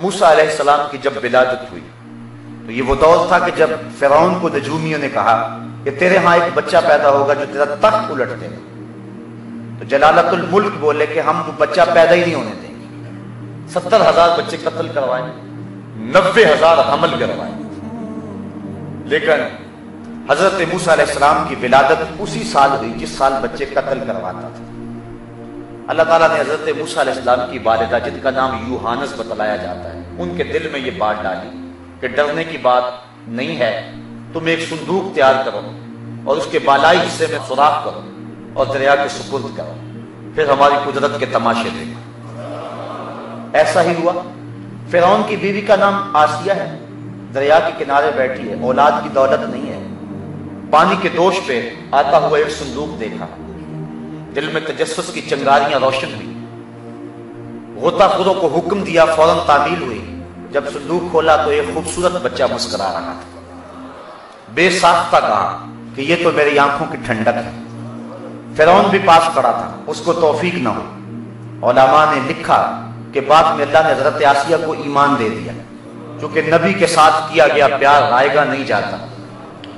موسیٰ علیہ السلام کی جب ولادت ہوئی تو یہ وہ دور تھا کہ جب فرعون کو نجومیوں نے کہا کہ تیرے ہاں ایک بچہ پیدا ہوگا جو تیرا تخت الٹ دے گا، تو جلالت الملک بولے کہ ہم وہ بچہ پیدا ہی نہیں ہونے دیں گے۔ 70,000 بچے قتل کروائے، 90,000 حمل کروائے، لیکن حضرت موسیٰ علیہ السلام کی ولادت اسی سال ہوئی جس سال بچے قتل کرواتا تھا۔ اللہ تعالیٰ نے حضرت موسیٰ علیہ السلام کی والدہ جن کا نام یوحانس بتلایا جاتا ہے، ان کے دل میں یہ بات ڈالی کہ ڈرنے کی بات نہیں ہے، تم ایک صندوق تیار کرو اور اس کے بالائی حصے میں سوراخ کرو اور دریا کے سپرد کرو، پھر ہماری قدرت کے تماشے دیکھو۔ ایسا ہی ہوا۔ فرعون کی بیوی کا نام آسیہ ہے، دریا کے کنارے بیٹھی ہے، اولاد کی دولت نہیں ہے، پانی کے دوش پہ آتا ہوا ایک صندوق دیکھا، دل میں تجسس کی چنگاریاں روشن ہوئی، غوطہ خوروں کو حکم دیا، فوراً تعمیل ہوئی۔ جب صندوق کھولا تو ایک خوبصورت بچہ مسکرا رہا تھا، بے ساختہ کہا کہ یہ تو میری آنکھوں کی ٹھنڈک ہے۔ فرعون بھی پاس کھڑا تھا، اس کو توفیق نہ ہو۔ علماء نے لکھا کہ بعد میں اللہ نے حضرت آسیہ کو ایمان دے دیا، کیونکہ نبی کے ساتھ کیا گیا پیار رائے گا نہیں جاتا۔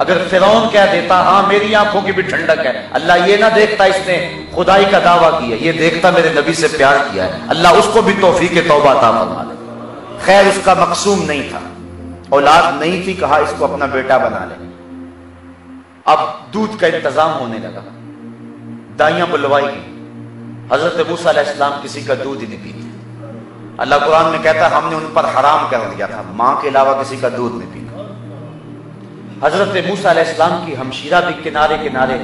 اگر فرعون کہہ دیتا ہاں میری آنکھوں کی بھی ٹھنڈک ہے، اللہ یہ نہ دیکھتا اس نے خدائی کا دعویٰ کیا، یہ دیکھتا میرے نبی سے پیار کیا ہے، اللہ اس کو بھی توفیق توبہ عطا فرما دے۔ خیر اس کا مقصوم نہیں تھا، اولاد نہیں تھی، کہا اس کو اپنا بیٹا بنا لے۔ اب دودھ کا انتظام ہونے لگا، دائیاں بلوائی گئی۔ حضرت موسیٰ علیہ السلام کسی کا دودھ ہی نہیں پیتے۔ اللہ قرآن میں کہتا ہے ہم نے ان پر حرام کر دیا تھا، ماں کے علاوہ کسی کا دودھ نہیں پیتا۔ حضرت موسیٰ علیہ السلام کی ہمشیرہ بھی کنارے کنارے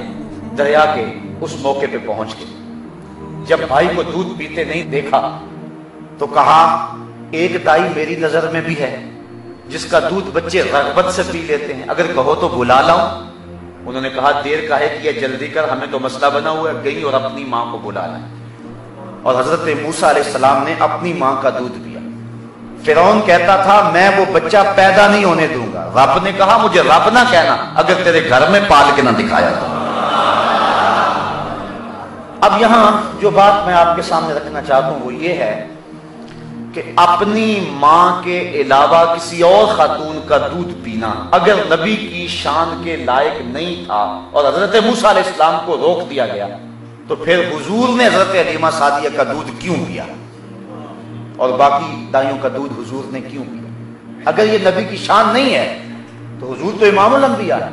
دریا کے اس موقع پہ پہنچ گئی۔ جب بھائی کو دودھ پیتے نہیں دیکھا تو کہا ایک دائی میری نظر میں بھی ہے جس کا دودھ بچے رغبت سے پی لیتے ہیں، اگر کہو تو بلا لاؤں۔ انہوں نے کہا دیر کاہے کی ہے، جلدی کر، ہمیں تو مسئلہ بنا ہوا ہے۔ گئی اور اپنی ماں کو بلا لائی، اور حضرت موسیٰ علیہ السلام نے اپنی ماں کا دودھ پیا۔ فرعون کہتا تھا میں وہ بچہ پیدا نہیں ہونے دوں گا، رب نے کہا مجھے رب نہ کہنا اگر تیرے گھر میں پال کے نہ دکھایا تو۔ اب یہاں جو بات میں آپ کے سامنے رکھنا چاہتا ہوں وہ یہ ہے کہ اپنی ماں کے علاوہ کسی اور خاتون کا دودھ پینا اگر نبی کی شان کے لائق نہیں تھا اور حضرت موسیٰ علیہ السلام کو روک دیا گیا تو پھر حضور نے حضرت حلیمہ سعدیہ کا دودھ کیوں پیا اور باقی دائیوں کا دودھ حضور نے کیوں پیا؟ اگر یہ نبی کی شان نہیں ہے تو حضور تو امام الانبیاء ہے،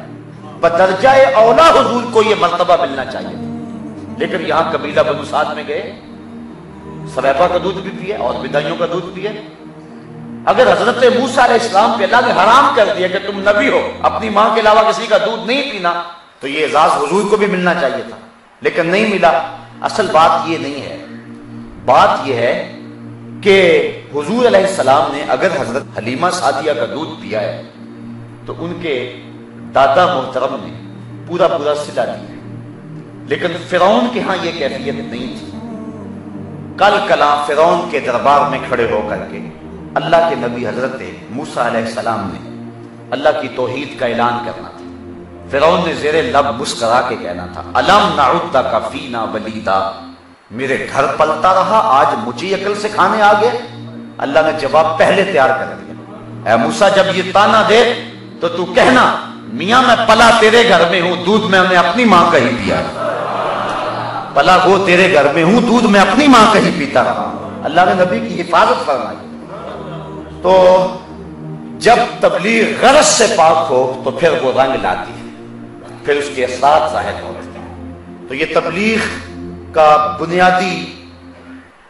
بدرجہ اولا حضور کو یہ مرتبہ ملنا چاہیے تھا۔ لیکن یہاں قبیلہ بنو سعد میں گئے، سلیفہ کا دودھ بھی پیے اور بدائیوں کا دودھ پیے۔ اگر حضرت موسیٰ علیہ السلام پہ اللہ نے حرام کر دیا کہ تم نبی ہو اپنی ماں کے علاوہ کسی کا دودھ نہیں پینا تو یہ اعزاز حضور کو بھی ملنا چاہیے تھا، لیکن نہیں ملا۔ اصل بات یہ نہیں ہے، بات یہ ہے کہ حضور علیہ السلام نے اگر حضرت حلیمہ سعدیہ کا دودھ پیا ہے تو ان کے دادا محترم نے پورا صلہ دیا، لیکن فرعون کے ہاں یہ کیفیت نہیں تھی۔ کل کلاں فرعون کے دربار میں کھڑے ہو کر کے اللہ کے نبی حضرت موسیٰ علیہ السلام نے اللہ کی توحید کا اعلان کرنا تھا۔ فرعون نے زیر لب مسکرا کے کہنا تھا الم نعدک فینا ولیدا، میرے گھر پلتا رہا آج مجھے عقل سکھانے آ گیا۔ اللہ نے جواب پہلے تیار کر دیا، اے موسیٰ جب یہ تانا دے تو تو کہنا میاں میں پلا تیرے گھر میں ہوں، دودھ میں نے اپنی ماں کا ہی پیا، پلا وہ تیرے گھر میں ہوں، دودھ میں اپنی ماں کا ہی پیتا رہا۔ اللہ نے نبی کی حفاظت فرمائی۔ تو جب تبلیغ غرض سے پاک ہو تو پھر وہ رنگ لاتی ہے، پھر اس کے اثرات ظاہر ہوتے ہیں۔ تو یہ تبلیغ کا بنیادی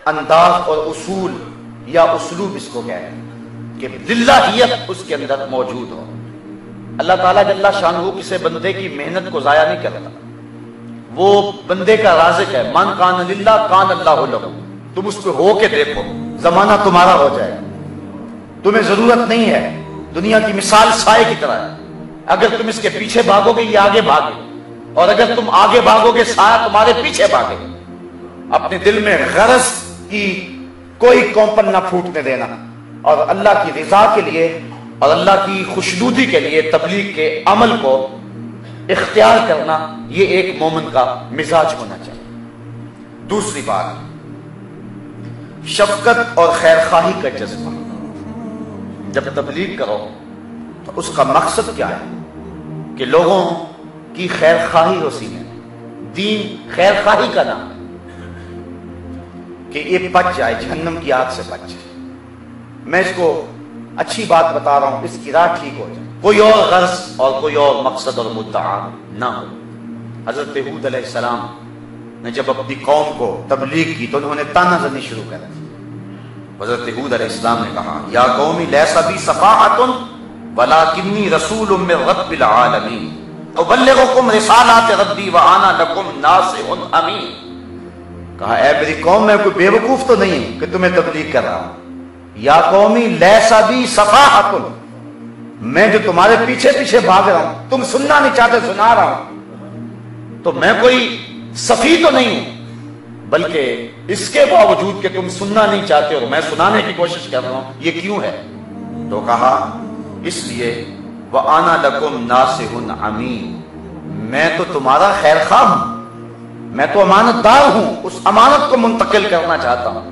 انداز اور اصول یا اسلوب اس کو کہتے ہیں کہ للہیت اس کے اندر موجود ہو۔ اللہ تعالیٰ جل شانہ کسی بندے کی محنت کو ضائع نہیں کرتا، وہ بندے کا رازق ہے۔ من کان للہ کان اللہ لہ، تم اس پہ ہو کے دیکھو، زمانہ تمہارا ہو جائے گا۔ تمہیں ضرورت نہیں ہے، دنیا کی مثال سائے کی طرح ہے، اگر تم اس کے پیچھے بھاگو گے یہ آگے بھاگے، اور اگر تم آگے بھاگو گے سایہ تمہارے پیچھے بھاگے۔ اپنے دل میں غرض کی کوئی کونپن نہ پھوٹنے دینا، اور اللہ کی رضا کے لیے اور اللہ کی خوشنودی کے لیے تبلیغ کے عمل کو اختیار کرنا، یہ ایک مومن کا مزاج ہونا چاہیے۔ دوسری بات، شفقت اور خیر خواہی کا جذبہ۔ جب تبلیغ کرو تو اس کا مقصد کیا ہے کہ لوگوں کی خیر خواہی ہو سینے میں. دین خیر خواہی کا نام ہے کہ یہ بچ جائے، جہنم کی آگ سے بچ جائے. میں اس کو اچھی بات بتا رہا ہوں، اس کی راہ ٹھیک ہو جائے، کوئی اور غرض اور کوئی اور مقصد اور مدعا نہ ہو. حضرت ہود علیہ السلام نے جب اپنی قوم کو تبلیغ کی تو انہوں نے تانا زنی شروع کر دی. حضرت ہود علیہ السلام نے کہا یا قوم لیس بی صفاحۃ ولکنی رسول من رب العالمین ابلغکم رسالات ربی وانا لکم ناصح امین. کہا اے میری قوم میں کوئی بیوقوف تو نہیں ہوں کہ تمہیں تبلیغ کر رہا ہوں. یا قومی لیس بی صفاحۃ، میں جو تمہارے پیچھے پیچھے بھاگ رہا ہوں، تم سننا نہیں چاہتے سنا رہا ہوں، تو میں کوئی صفی تو نہیں ہوں، بلکہ اس کے باوجود کہ تم سننا نہیں چاہتے اور میں سنانے کی کوشش کر رہا ہوں. یہ کیوں ہے؟ تو کہا اس لیے وَأَنَا لَكُمْ نَاصِحٌ امین، میں تو تمہارا خیر خواہ ہوں، میں تو امانت دار ہوں، اس امانت کو منتقل کرنا چاہتا ہوں،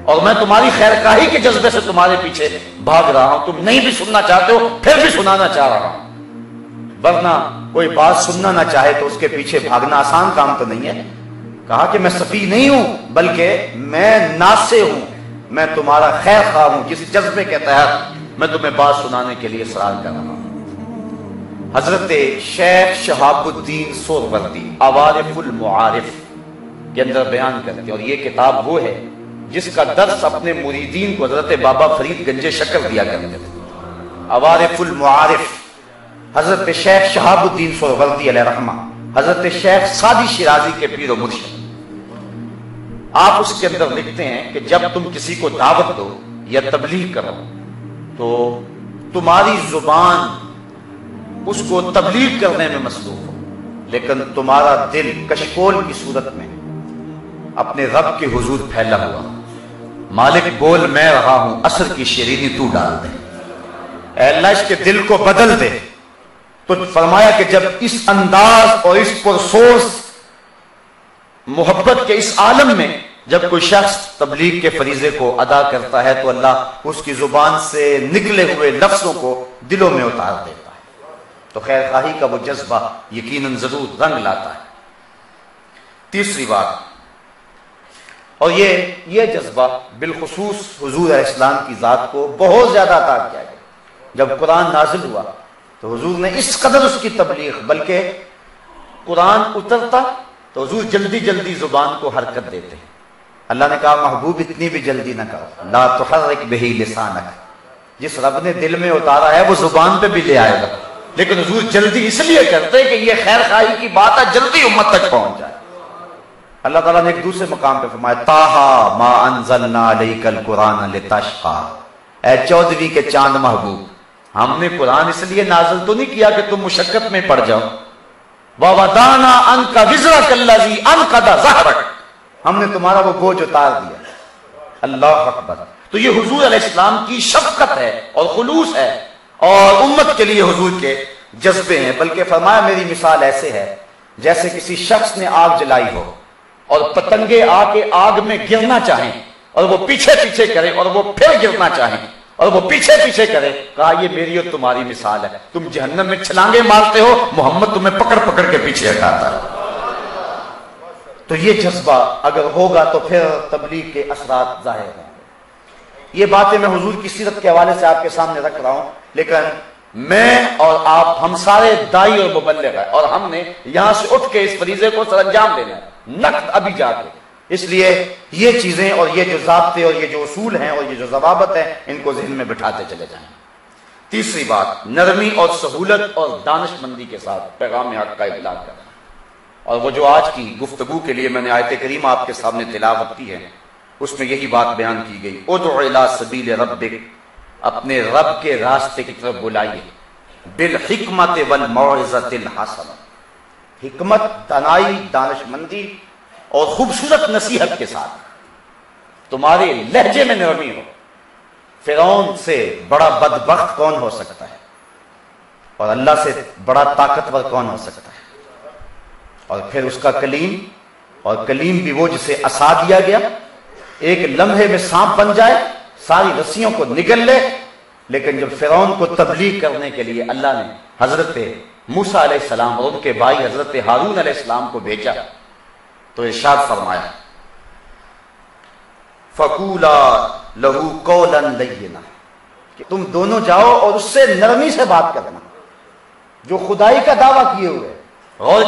اور میں تمہاری خیر خواہی کے جذبے سے تمہارے پیچھے بھاگ رہا ہوں. تم نہیں بھی سننا چاہتے ہو پھر بھی سنانا چاہ رہا ہوں. ورنہ کوئی بات سننا نہ چاہے تو اس کے پیچھے بھاگنا آسان کام تو نہیں ہے. کہا کہ میں صفی نہیں ہوں بلکہ میں ناصح ہوں، میں تمہارا خیر خواہ ہوں، جس جذبے کے تحت میں تمہیں بات سنانے کے لیے اصرار کر رہا ہوں. حضرت شیخ شہاب الدین سہروردی عوارف المعارف کے اندر بیان کرتے ہیں، اور یہ کتاب وہ ہے جس کا درس اپنے مریدین کو حضرت بابا فرید گنج شکر دیا کرتے تھے. عوارف المعارف حضرت شیخ شہاب الدین سہروردی علیہ رحمہ، حضرت شیخ سعدی شیرازی کے پیر و مرشد. آپ اس کے اندر لکھتے ہیں کہ جب تم کسی کو دعوت دو یا تبلیغ کرو تو تمہاری زبان اس کو تبلیغ کرنے میں مصروف ہو، لیکن تمہارا دل کشکول کی صورت میں اپنے رب کے حضور پھیلا ہوا. مالک بول میں رہا ہوں، اثر کی شیرینی تو ڈال دے. اے اللہ اس کے دل کو بدل دے. تو فرمایا کہ جب اس انداز اور اس پرسوس محبت کے اس عالم میں جب کوئی شخص تبلیغ کے فریضے کو ادا کرتا ہے تو اللہ اس کی زبان سے نکلے ہوئے لفظوں کو دلوں میں اتار دیتا ہے. تو خیر خواہی کا وہ جذبہ یقیناً ضرور رنگ لاتا ہے. تیسری بات، اور یہ جذبہ بالخصوص حضور علیہ السلام کی ذات کو بہت زیادہ عطا کیا گیا. جب قرآن نازل ہوا تو حضور نے اس قدر اس کی تبلیغ، بلکہ قرآن اترتا تو حضور جلدی جلدی زبان کو حرکت دیتے. اللہ نے کہا محبوب اتنی بھی جلدی نہ کرو، لا تحرک بہ لسانک. جس رب نے دل میں اتارا ہے وہ زبان پہ بھی لے آئے گا، لیکن حضور جلدی اس لیے کرتے کہ یہ خیر خواہی کی بات ہے، جلدی امت تک پہنچ جائے. اللہ تعالیٰ نے ایک دوسرے مقام پہ فرمایا طٰہٰ ما انزلنا علیک القرآن لتشقیٰ. اے 14ویں کے چاند محبوب، ہم نے قرآن اس لیے نازل تو نہیں کیا کہ تم مشقت میں پڑ جاؤ. وَوَضَعْنَا عَنْكَ وِزْرَكَ الَّذِي أَنْقَضَ ظَهْرَكَ، ہم نے تمہارا وہ بوجھ اتار دیا. اللہ اکبر. تو یہ حضور علیہ السلام کی شفقت ہے اور خلوص ہے، اور امت کے لیے حضور کے جذبے ہیں. بلکہ فرمایا میری مثال ایسے ہے جیسے کسی شخص نے آگ جلائی ہو اور پتنگے آ کے آگ میں گرنا چاہیں اور وہ پیچھے پیچھے کرے اور وہ پھر گرنا چاہیں اور وہ پیچھے پیچھے کرے. کہا یہ میری اور تمہاری مثال ہے. تم جہنم میں چھلانگے مارتے ہو، محمد تمہیں پکڑ پکڑ کے پیچھے ہٹاتا ہے. تو یہ جذبہ اگر ہوگا تو پھر تبلیغ کے اثرات ظاہر ہیں. یہ باتیں میں حضور کی سیرت کے حوالے سے آپ کے سامنے رکھ رہا ہوں، لیکن میں اور آپ ہم سارے داعی اور مبلغ ہیں، اور ہم نے یہاں سے اٹھ کے اس فریضے کو سر انجام دینا ہے، نقد ابھی جا کے. اس لیے یہ چیزیں اور یہ جو ضابطے اور یہ جو اصول ہیں اور یہ جو ضوابط ہیں ان کو ذہن میں بٹھاتے چلے جائیں. تیسری بات، نرمی اور سہولت اور دانش مندی کے ساتھ پیغام حق کا ابلاغ کرنا. اور وہ جو آج کی گفتگو کے لیے میں نے آیت کریمہ آپ کے سامنے تلاوت کی ہے، اس میں یہی بات بیان کی گئی. ادع الی سبیل ربک، اپنے رب کے راستے کی طرف بلائیے، بالحکمت والموعظۃ الحسنہ. حکمت، دانائی، دانش مندی اور خوبصورت نصیحت کے ساتھ. تمہارے لہجے میں نرمی ہو. فرعون سے بڑا بدبخت کون ہو سکتا ہے، اور اللہ سے بڑا طاقتور کون ہو سکتا ہے. اور پھر اس کا کلیم، اور کلیم بھی وہ جسے عصا دیا گیا، ایک لمحے میں سانپ بن جائے، ساری رسیوں کو نگل لے لیکن جب فرعون کو تبلیغ کرنے کے لیے اللہ نے حضرت موسیٰ علیہ السلام اور ان کے بھائی حضرت ہارون علیہ السلام کو بھیجا تو ارشاد فرمایا فَقُولَا لَهُ قَوْلًا لَيِّنًا کہ تم دونوں جاؤ اور اس سے نرمی سے بات کرنا جو خدائی کا دعویٰ کیے ہوئے. غور